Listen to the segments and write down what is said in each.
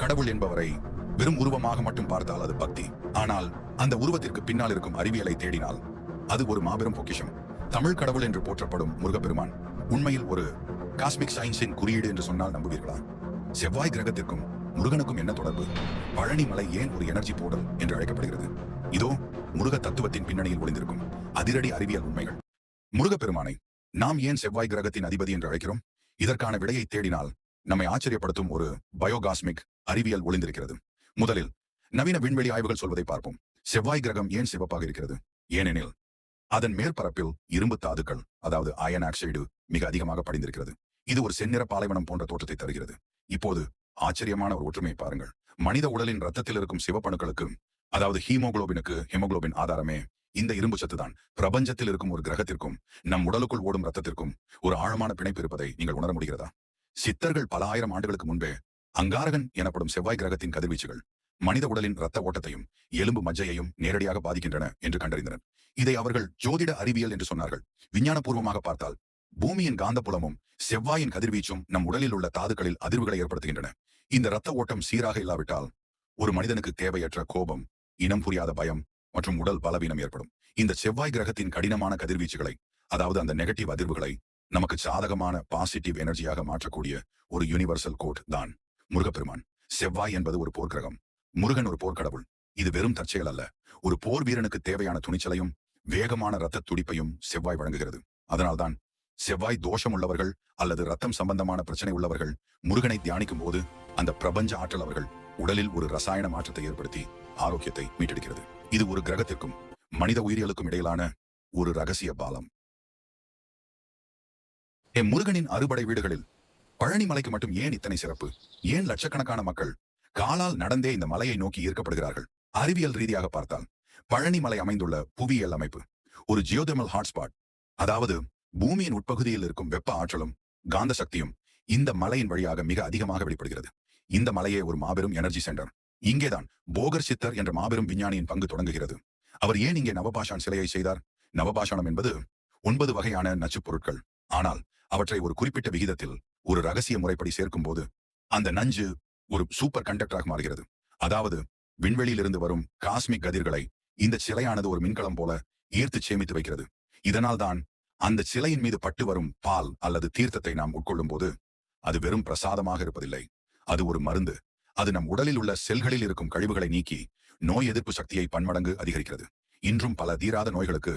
கடவுள் என்பவரை வெறும் உருவமாக மட்டும் பார்த்தால் அது பக்தி. ஆனால் அந்த உருவத்திற்கு பின்னால் இருக்கும் அறிவியலை தேடினால் அது ஒரு மாபெரும் பொக்கிஷம். தமிழ் கடவுள் என்று போற்றப்படும் முருகப்பெருமான் உண்மையில் ஒரு காஸ்மிக் சயின்ஸின் குறியீடு என்று சொன்னால் நம்புவீர்களா? செவ்வாய் கிரகத்திற்கும் முருகனுக்கும் என்ன தொடர்பு? பழனி மலை ஏன் ஒரு எனர்ஜி போர்டல் என்று அழைக்கப்படுகிறது? இதோ முருக தத்துவத்தின் பின்னணியில் ஒளிந்திருக்கும் அதிரடி அறிவியல் உண்மைகள். முருகப்பெருமானை நாம் ஏன் செவ்வாய் கிரகத்தின் அதிபதி என்று அழைக்கிறோம்? இதற்கான விடையை தேடினால் நம்மை ஆச்சரியப்படுத்தும் ஒரு பயோகாஸ்மிக் அறிவியல் ஒளிந்திருக்கிறது. முதலில் நவீன விண்வெளி ஆய்வுகள் சொல்வதை பார்ப்போம். செவ்வாய் கிரகம் ஏன் சிவப்பாக இருக்கிறது? ஏனெனில் அதன் மேற்பரப்பில் இரும்பு தாதுக்கள், அதாவது அயன் ஆக்சைடு, மிக அதிகமாக படிந்திருக்கிறது. இது ஒரு செந்நிற பாலைவனம் போன்ற தோற்றத்தை தருகிறது. இப்போது ஆச்சரியமான ஒரு ஒற்றுமையை பாருங்கள். மனித உடலின் ரத்தத்தில் இருக்கும் சிவப்பணுக்களுக்கு, அதாவது ஹீமோகுளோபினுக்கு ஹெமோகுளோபின் ஆதாரமே இந்த இரும்பு சத்து தான். பிரபஞ்சத்தில் இருக்கும் ஒரு கிரகத்திற்கும் நம் உடலுக்குள் ஓடும் ரத்தத்திற்கும் ஒரு ஆழமான பிணைப்பு இருப்பதை நீங்கள் உணர முடிகிறதா? சித்தர்கள் பல ஆயிரம் ஆண்டுகளுக்கு முன்பே அங்காரகன் எனப்படும் செவ்வாய் கிரகத்தின் கதிர்வீச்சுகள் மனித உடலின் ரத்த ஓட்டத்தையும் எலும்பு மஜ்ஜையையும் நேரடியாக பாதிக்கின்றன என்று கண்டறிந்தனர். இதை அவர்கள் ஜோதிட அறிவியல் என்று சொன்னார்கள். விஞ்ஞானபூர்வமாக பார்த்தால் பூமியின் காந்தப்புலமும் செவ்வாயின் கதிர்வீச்சும் நம் உடலில் உள்ள தாதுக்களில் அதிர்வுகளை ஏற்படுத்துகின்றன. இந்த ரத்த ஓட்டம் சீராக இல்லாவிட்டால் ஒரு மனிதனுக்கு தேவையற்ற கோபம், இனம் புரியாத பயம் மற்றும் உடல் பலவீனம் ஏற்படும். இந்த செவ்வாய் கிரகத்தின் கடினமான கதிர்வீச்சுகளை, அதாவது அந்த நெகட்டிவ் அதிர்வுகளை நமக்கு சாதகமான பாசிட்டிவ் எனர்ஜியாக மாற்றக்கூடிய ஒரு யூனிவர்சல் கோட் தான் முருகப்பெருமான். செவ்வாய் என்பது ஒரு போர்க்கிரகம், முருகன் ஒரு போர்க்கடவுள். இது வெறும் தற்செயல் அல்ல. ஒரு போர் வீரனுக்கு தேவையான துணிச்சலையும் வேகமான ரத்த துடிப்பையும் செவ்வாய் வழங்குகிறது. அதனால்தான் செவ்வாய் தோஷம் உள்ளவர்கள் அல்லது ரத்தம் சம்பந்தமான பிரச்சனை உள்ளவர்கள் முருகனை தியானிக்கும் போது அந்த பிரபஞ்ச ஆற்றல் அவர்கள் உடலில் ஒரு ரசாயன மாற்றத்தை ஏற்படுத்தி ஆரோக்கியத்தை மீட்டெடுக்கிறது. இது ஒரு கிரகத்திற்கும் மனித உயிரியலுக்கும் இடையிலான ஒரு ரகசிய பாலம். முருகனின் அறுபடை வீடுகளில் பழனி மலைக்கு மட்டும் ஏன் இத்தனை சிறப்பு? ஏன் லட்சக்கணக்கான மக்கள் காலால் நடந்தே இந்த மலையை நோக்கி ஈர்க்கப்படுகிறார்கள்? அறிவியல் ரீதியாக பார்த்தால் பழனி மலை அமைந்துள்ள புவியியல் அமைப்பு ஒரு ஜியோதெர்மல் ஹாட்ஸ்பாட், அதாவது பூமியின் உட்பகுதியில் இருக்கும் வெப்ப ஆற்றலும் காந்த சக்தியும் இந்த மலையின் வழியாக மிக அதிகமாக வெளிப்படுகிறது. இந்த மலையே ஒரு மாபெரும் எனர்ஜி சென்டர். இங்கேதான் போகர் சித்தர் என்ற மாபெரும் விஞ்ஞானியின் பங்கு தொடங்குகிறது. அவர் ஏன் இங்கே நவபாஷான் சிலையை செய்தார்? நவபாஷானம் என்பது 9 வகையான நச்சுப் பொருட்கள். ஆனால் அவற்றை ஒரு குறிப்பிட்ட விகிதத்தில் ஒரு ரகசிய முறைப்படி சேர்க்கும் போது அந்த நஞ்சு ஒரு சூப்பர் கண்டக்டராக மாறுகிறது. அதாவது விண்வெளியிலிருந்து வரும் காஸ்மிக் கதிர்களை இந்த சிலையானது ஒரு மின்கலம் போல ஈர்த்து சேமித்து வைக்கிறது. இதனால் தான் அந்த சிலையின் மீது பட்டு வரும் பால் அல்லது தீர்த்தத்தை நாம் உட்கொள்ளும் போது அது வெறும் பிரசாதமாக இருப்பதில்லை, அது ஒரு மருந்து. அது நம் உடலில் உள்ள செல்களில் இருக்கும் கழிவுகளை நீக்கி நோய் எதிர்ப்பு சக்தியை பன்மடங்கு அதிகரிக்கிறது. இன்றும் பல தீராத நோய்களுக்கு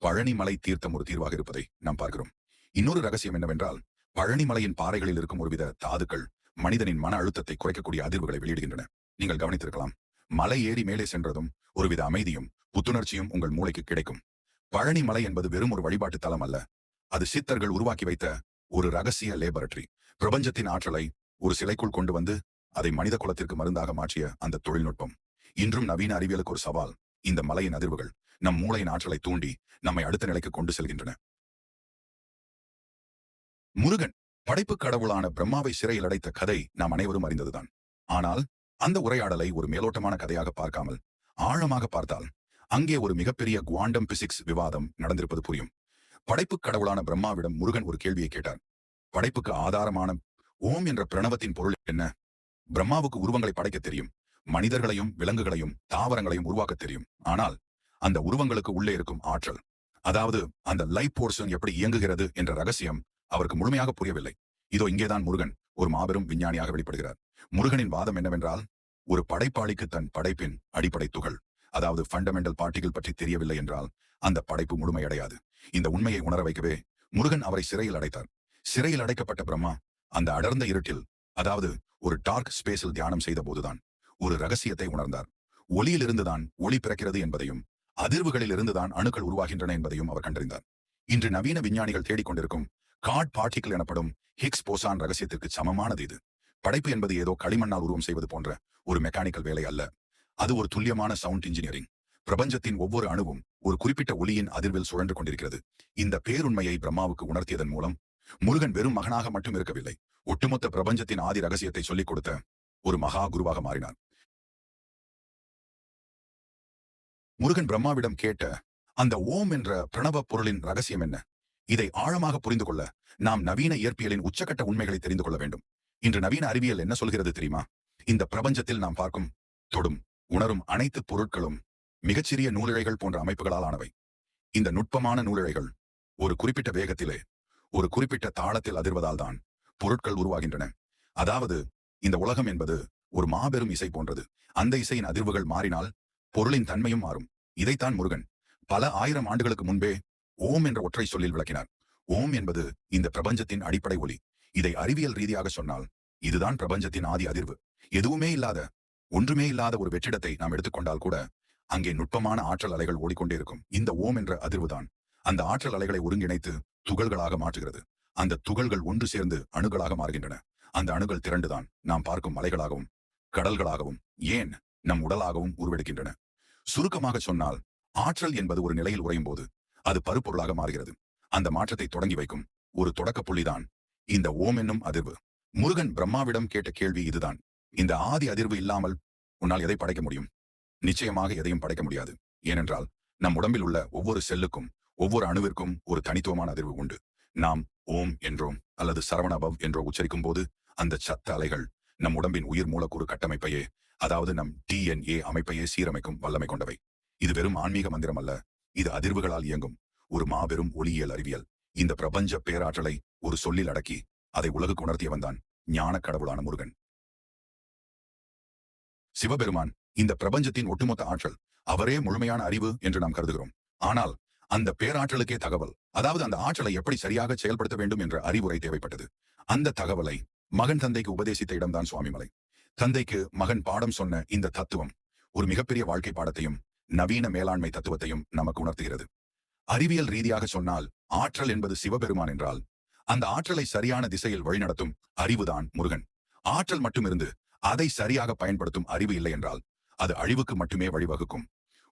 பழனி மலை தீர்த்தம் ஒரு தீர்வாக இருப்பதை நாம் பார்க்கிறோம். இன்னொரு ரகசியம் என்னவென்றால், பழனி மலையின் பாறைகளில் இருக்கும் ஒருவித தாதுக்கள் மனிதனின் மன அழுத்தத்தை குறைக்கக்கூடிய அதிர்வுகளை வெளியிடுகின்றன. நீங்கள் கவனித்திருக்கலாம். மலை ஏறி மேலே சென்றதும் ஒருவித அமைதியும் புத்துணர்ச்சியும் உங்கள் மூளைக்கு கிடைக்கும். பழனி மலை என்பது வெறும் ஒரு வழிபாட்டு தலம் அல்ல. அது சித்தர்கள் உருவாக்கி வைத்த ஒரு ரகசிய லேபரட்டரி. பிரபஞ்சத்தின் ஆற்றலை ஒரு சிலைக்குள் கொண்டு வந்து அதை மனித குலத்திற்கு மருந்தாக மாற்றிய அந்த தொழில்நுட்பம் இன்றும் நவீன அறிவியலுக்கு ஒரு சவால். இந்த மலையின் அதிர்வுகள் நம் மூளையின் ஆற்றலை தூண்டி நம்மை அடுத்த நிலைக்கு கொண்டு செல்கின்றன. முருகன் படைப்பு கடவுளான பிரம்மாவை சிறையில் அடைத்த கதை நாம் அனைவரும் அறிந்ததுதான். ஆனால் அந்த உரையாடலை ஒரு மேலோட்டமான கதையாக பார்க்காமல் ஆழமாக பார்த்தால் அங்கே ஒரு மிகப்பெரிய குவாண்டம் பிசிக்ஸ் விவாதம் நடந்திருப்பது புரியும். படைப்பு கடவுளான பிரம்மாவிடம் முருகன் ஒரு கேள்வியை கேட்டார். படைப்புக்கு ஆதாரமான ஓம் என்ற பிரணவத்தின் பொருள் என்ன? பிரம்மாவுக்கு உருவங்களை படைக்க தெரியும், மனிதர்களையும் விலங்குகளையும் தாவரங்களையும் உருவாக்க தெரியும். ஆனால் அந்த உருவங்களுக்கு உள்ளே இருக்கும் ஆற்றல், அதாவது அந்த லைஃப் போர்ஷன் எப்படி இயங்குகிறது என்ற ரகசியம் அவருக்கு முழுமையாக புரியவில்லை. இதோ இங்கேதான் முருகன் ஒரு மாபெரும் விஞ்ஞானியாக வெளிப்படுகிறார். முருகனின் வாதம் என்னவென்றால், ஒரு படைப்பாளிக்கு தன் படைப்பின் அடிப்படை துகள், அதாவது ஃபண்டமெண்டல் பார்ட்டிகள் பற்றி தெரியவில்லை என்றால் அந்த படைப்பு முழுமையடையாது. இந்த உண்மையை உணர வைக்கவே முருகன் அவரை சிறையில் அடைத்தார். சிறையில் அடைக்கப்பட்ட பிரம்மா அந்த அடர்ந்த இருட்டில், அதாவது ஒரு டார்க் ஸ்பேஸில் தியானம் செய்த போதுதான் ஒரு ரகசியத்தை உணர்ந்தார். ஒளியிலிருந்துதான் ஒளி பிறக்கிறது என்பதையும் அதிர்வுகளில் இருந்துதான் அணுக்கள் உருவாகின்றன என்பதையும் அவர் கண்டறிந்தார். இன்று நவீன விஞ்ஞானிகள் தேடிக்கொண்டிருக்கும் காட் பார்ட்டிகிள் எனப்படும் ஹிக்ஸ் போசான் ரகசியத்திற்கு சமமானது இது. படைப்பு என்பது ஏதோ களிமண்ணால் உருவம் செய்வது போன்ற ஒரு மெக்கானிக்கல் வேலை அல்ல. அது ஒரு துல்லியமான சவுண்ட் இன்ஜினியரிங். பிரபஞ்சத்தின் ஒவ்வொரு அணுவும் ஒரு குறிப்பிட்ட ஒலியின் அதிர்வில் சுழன்று கொண்டிருக்கிறது. இந்த பேருண்மையை பிரம்மாவுக்கு உணர்த்தியதன் மூலம் முருகன் வெறும் மகனாக மட்டும் இருக்கவில்லை, ஒட்டுமொத்த பிரபஞ்சத்தின் ஆதி ரகசியத்தை சொல்லிக் கொடுத்த ஒரு மகா குருவாக மாறினார். முருகன் பிரம்மாவிடம் கேட்ட அந்த ஓம் என்ற பிரணவ பொருளின் ரகசியம் என்ன? இதை ஆழமாக புரிந்து கொள்ள நாம் நவீன இயற்பியலின் உச்சக்கட்ட உண்மைகளை தெரிந்து கொள்ள வேண்டும். இன்று நவீன அறிவியல் என்ன சொல்கிறது தெரியுமா? இந்த பிரபஞ்சத்தில் நாம் பார்க்கும், தொடும், உணரும் அனைத்து பொருட்களும் மிகச்சிறிய நூலிழைகள் போன்ற அமைப்புகளால் ஆனவை. இந்த நுட்பமான நூலிழைகள் ஒரு குறிப்பிட்ட வேகத்திலே, ஒரு குறிப்பிட்ட தாளத்தில் அதிர்வதால் தான் பொருட்கள் உருவாகின்றன. அதாவது இந்த உலகம் என்பது ஒரு மாபெரும் இசை போன்றது. அந்த இசையின் அதிர்வுகள் மாறினால் பொருளின் தன்மையும் மாறும். இதைத்தான் முருகன் பல ஆயிரம் ஆண்டுகளுக்கு முன்பே ஓம் என்ற ஒற்றை சொல்லில் விளக்கினார். ஓம் என்பது இந்த பிரபஞ்சத்தின் அடிப்படை ஒலி. இதை அறிவியல் ரீதியாக சொன்னால் இதுதான் பிரபஞ்சத்தின் ஆதி அதிர்வு. எதுவுமே இல்லாத, ஒன்றுமே இல்லாத ஒரு வெற்றிடத்தை நாம் எடுத்துக்கொண்டால் கூட அங்கே நுட்பமான ஆற்றல் அலைகள் ஓடிக்கொண்டே இருக்கும். இந்த ஓம் என்ற அதிர்வுதான் அந்த ஆற்றல் அலைகளை ஒருங்கிணைத்து துகள்களாக மாற்றுகிறது. அந்த துகள்கள் ஒன்று சேர்ந்து அணுகளாக மாறுகின்றன. அந்த அணுகள் திரண்டுதான் நாம் பார்க்கும் மலைகளாகவும், கடல்களாகவும், ஏன் நம் உடலாகவும் உருவெடுக்கின்றன. சுருக்கமாக சொன்னால், ஆற்றல் என்பது ஒரு நிலையில் உறையும் போது அது பருப்பொருளாக மாறுகிறது. அந்த மாற்றத்தை தொடங்கி வைக்கும் ஒரு தொடக்க புள்ளிதான் இந்த ஓம் என்னும் அதிர்வு. முருகன் பிரம்மாவிடம் கேட்ட கேள்வி இதுதான். இந்த ஆதி அதிர்வு இல்லாமல் உன்னால் எதை படைக்க முடியும்? நிச்சயமாக எதையும் படைக்க முடியாது. ஏனென்றால் நம் உடம்பில் உள்ள ஒவ்வொரு செல்லுக்கும், ஒவ்வொரு அணுவிற்கும் ஒரு தனித்துவமான அதிர்வு உண்டு. நாம் ஓம் என்றோம் அல்லது சரவணபவ் என்றோ உச்சரிக்கும் போது அந்த சத்த அலைகள் நம் உடம்பின் உயிர் மூலக்கூறு கட்டமைப்பையே, அதாவது நம் DNA அமைப்பையே சீரமைக்கும் வல்லமை கொண்டவை. இது வெறும் ஆன்மீக மந்திரம் அல்ல, இது அதிர்வுகளால் இயங்கும் ஒரு மாபெரும் ஒளியியல் அறிவியல். இந்த பிரபஞ்ச பேராற்றலை ஒரு சொல்லில் அடக்கி அதை உலகுக்கு உணர்த்தியவன் தான் ஞான கடவுளான முருகன். சிவபெருமான் இந்த பிரபஞ்சத்தின் ஒட்டுமொத்த ஆற்றல். அவரே முழுமையான அறிவு என்று நாம் கருதுகிறோம். ஆனால் அந்த பேராற்றலுக்கே தகவல், அதாவது அந்த ஆற்றலை எப்படி சரியாக செயல்படுத்த வேண்டும் என்ற அறிவுரை தேவைப்பட்டது. அந்த தகவலை மகன் தந்தைக்கு உபதேசித்த இடம்தான் சுவாமிமலை. தந்தைக்கு மகன் பாடம் சொன்ன இந்த தத்துவம் ஒரு மிகப்பெரிய வாழ்க்கை பாடத்தையும் நவீன மேலாண்மை தத்துவத்தையும் நமக்கு உணர்த்துகிறது. அறிவியல் ரீதியாக சொன்னால், ஆற்றல் என்பது சிவபெருமான் என்றால் அந்த ஆற்றலை சரியான திசையில் வழிநடத்தும் அறிவுதான் முருகன். ஆற்றல் மட்டும் இருந்து அதை சரியாக பயன்படுத்தும் அறிவு இல்லை என்றால் அது அழிவுக்கு மட்டுமே வழிவகுக்கும்.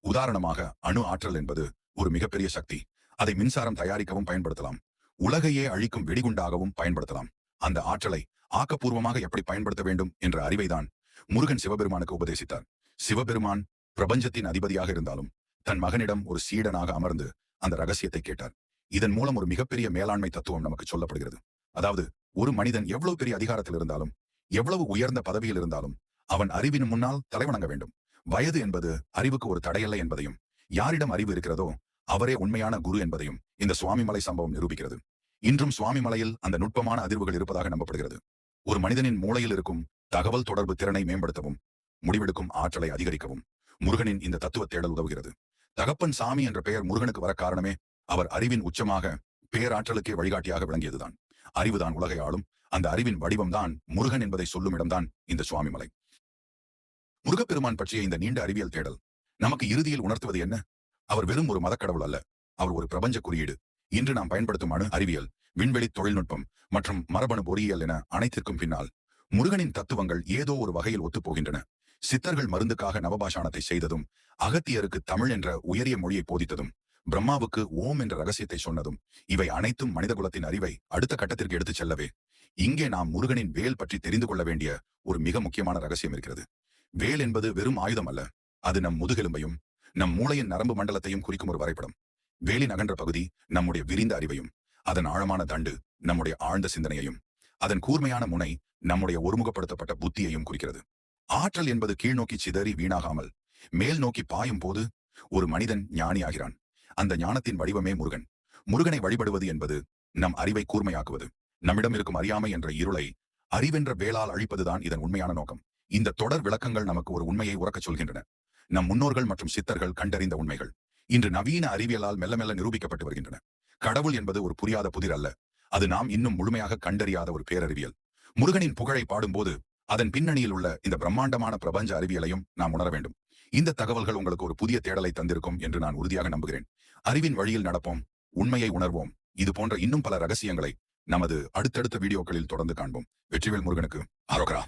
உதாரணமாக, அணு ஆற்றல் என்பது ஒரு மிகப்பெரிய சக்தி. அதை மின்சாரம் தயாரிக்கவும் பயன்படுத்தலாம். உலகையே அழிக்கும் வெடிகுண்டாகவும் பயன்படுத்தலாம். அந்த ஆற்றலை ஆக்கப்பூர்வமாக எப்படி பயன்படுத்த வேண்டும் என்ற அறிவைதான் முருகன் சிவபெருமானுக்கு உபதேசித்தார். சிவபெருமான் பிரபஞ்சத்தின் அதிபதியாக இருந்தாலும் தன் மகனிடம் ஒரு சீடனாக அமர்ந்து அந்த ரகசியத்தை கேட்டார். இதன் மூலம் ஒரு மிகப்பெரிய மேலாண்மை தத்துவம் நமக்கு சொல்லப்படுகிறது. அதாவது, ஒரு மனிதன் எவ்வளவு பெரிய அதிகாரத்தில் இருந்தாலும், எவ்வளவு உயர்ந்த பதவியில் இருந்தாலும் அவன் அறிவின் முன்னால் தலைவணங்க வேண்டும். வயது என்பது அறிவுக்கு ஒரு தடையல்ல என்பதையும், யாரிடம் அறிவு இருக்கிறதோ அவரே உண்மையான குரு என்பதையும் இந்த சுவாமிமலை சம்பவம் நிரூபிக்கிறது. இன்றும் சுவாமிமலையில் அந்த நுட்பமான அதிர்வுகள் இருப்பதாக நம்பப்படுகிறது. ஒரு மனிதனின் மூளையில் இருக்கும் தகவல் தொடர்பு திறனை மேம்படுத்தவும், முடிவெடுக்கும் ஆற்றலை அதிகரிக்கவும் முருகனின் இந்த தத்துவ தேடல் உதவுகிறது. தகப்பன் சாமி என்ற பெயர் முருகனுக்கு வர காரணமே அவர் அறிவின் உச்சமாக, பேராற்றலுக்கே வழிகாட்டியாக விளங்கியதுதான். அறிவுதான் உலகை ஆளும். அந்த அறிவின் வடிவம்தான் முருகன் என்பதை சொல்லும் இடம்தான் இந்த சுவாமிமலை. முருகப்பெருமான் பற்றிய இந்த நீண்ட அறிவியல் தேடல் நமக்கு இறுதியில் உணர்த்துவது என்ன? அவர் வெறும் ஒரு மதக்கடவுள் அல்ல, அவர் ஒரு பிரபஞ்ச குறியீடு. இன்று நாம் பயன்படுத்தும் அணு அறிவியல், விண்வெளி தொழில்நுட்பம் மற்றும் மரபணு பொறியியல் என அனைத்திற்கும் பின்னால் முருகனின் தத்துவங்கள் ஏதோ ஒரு வகையில் ஒத்துப்போகின்றன. சித்தர்கள் மருந்துக்காக நவபாஷாணத்தை செய்ததும், அகத்தியருக்கு தமிழ் என்ற உயரிய மொழியை போதித்ததும், பிரம்மாவுக்கு ஓம் என்ற ரகசியத்தை சொன்னதும், இவை அனைத்தும் மனிதகுலத்தின் அறிவை அடுத்த கட்டத்திற்கு எடுத்துச் செல்லவே. இங்கே நாம் முருகனின் வேல் பற்றி தெரிந்து கொள்ள வேண்டிய ஒரு மிக முக்கியமான ரகசியம் இருக்கிறது. வேல் என்பது வெறும் ஆயுதம் அல்ல, அது நம் முதுகெலும்பையும் நம் மூளையின் நரம்பு மண்டலத்தையும் குறிக்கும் ஒரு வரைபடம். வேலின் அகன்ற பகுதி நம்முடைய விரிந்த அறிவையும், அதன் ஆழமான தண்டு நம்முடைய ஆழ்ந்த சிந்தனையையும், அதன் கூர்மையான முனை நம்முடைய ஒருமுகப்படுத்தப்பட்ட புத்தியையும் குறிக்கிறது. ஆற்றல் என்பது கீழ்நோக்கி சிதறி வீணாகாமல் மேல் நோக்கி பாயும் போது ஒரு மனிதன் ஞானியாகிறான். அந்த ஞானத்தின் வடிவமே முருகன். முருகனை வழிபடுவது என்பது நம் அறிவை கூர்மையாக்குவது. நம்மிடம் இருக்கும் அறியாமை என்ற இருளை அறிவென்ற வேளால் அழிப்பதுதான் இதன் உண்மையான நோக்கம். இந்த தொடர் விளக்கங்கள் நமக்கு ஒரு உண்மையை உறக்கச் சொல்கின்றன. நம் முன்னோர்கள் மற்றும் சித்தர்கள் கண்டறிந்த உண்மைகள் இன்று நவீன அறிவியலால் மெல்ல மெல்ல நிரூபிக்கப்பட்டு வருகின்றன. கடவுள் என்பது ஒரு புரியாத புதிர் அல்ல, அது நாம் இன்னும் முழுமையாக கண்டறியாத ஒரு பேரறிவியல். முருகனின் புகழை பாடும்போது அதன் பின்னணியில் உள்ள இந்த பிரம்மாண்டமான பிரபஞ்ச அறிவியலையும் நாம் உணர வேண்டும். இந்த தகவல்கள் உங்களுக்கு ஒரு புதிய தேடலை தந்திருக்கும் என்று நான் உறுதியாக நம்புகிறேன். அறிவின் வழியில் நடப்போம், உண்மையை உணர்வோம். இது போன்ற இன்னும் பல ரகசியங்களை நமது அடுத்தடுத்த வீடியோக்களில் தொடர்ந்து காண்போம். வெற்றிவேல் முருகனுக்கு அரோகரா.